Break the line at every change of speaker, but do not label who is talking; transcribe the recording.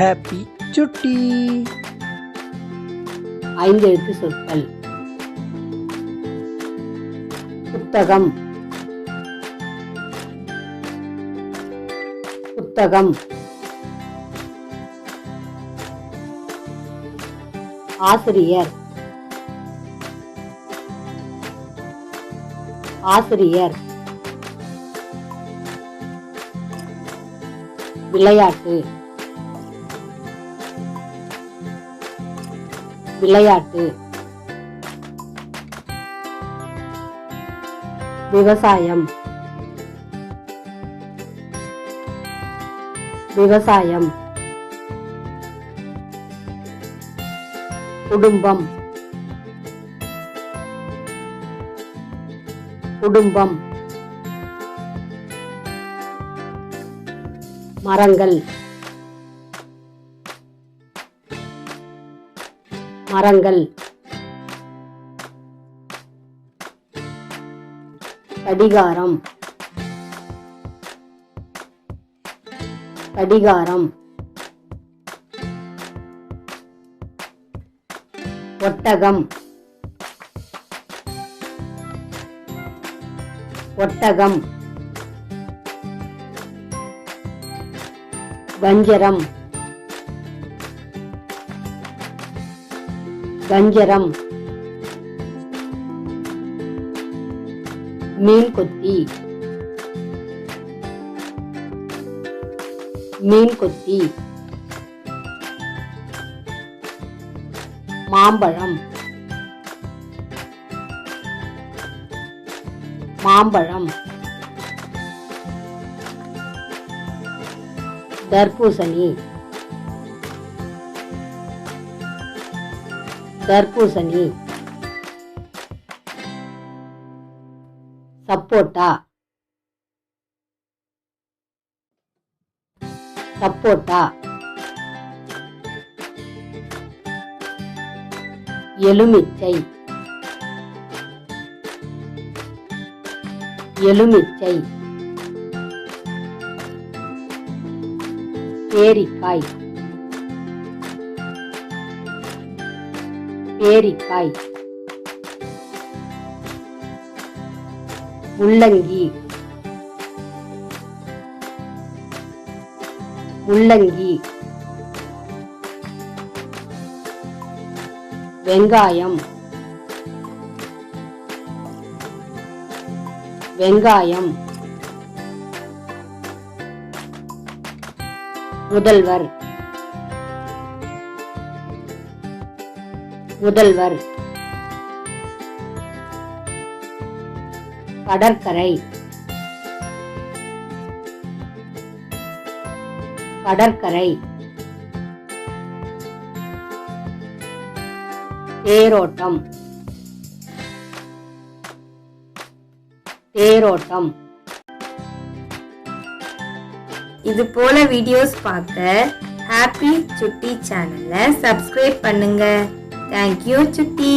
Happy சுட்டி.
5 எழுத்து சொற்கள். புத்தகம், புத்தகம். ஆசிரியர், ஆசிரியர். விளையாட்டு, விளையாட்டு. விவசாயம், விவசாயம். குடும்பம், குடும்பம். மரங்கள், மரங்கள். கடிகாரம், கடிகாரம். ஒட்டகம், ஒட்டகம். வஞ்சரம், வஞ்சரம். மீன் கொத்தி, மீன் கொத்தி. மாம்பழம், மாம்பழம். தர்பூசணி, தர்பூசணி. சப்போட்டா, சப்போட்டா. எலுமிச்சை, எலுமிச்சை. பேரிக்காய், பேரிக்காய். முள்ளங்கி, முள்ளங்கி. வெங்காயம், வெங்காயம். முதல்வர், முதல்வர். கடற்கரை, கடற்கரை. தேரோட்டம், தேரோட்டம்.
இது போல வீடியோஸ் பார்க்க ஹாப்பி சுட்டி சேனலை சப்ஸ்கிரைப் பண்ணுங்க. தேங்க்யூ சுட்டி.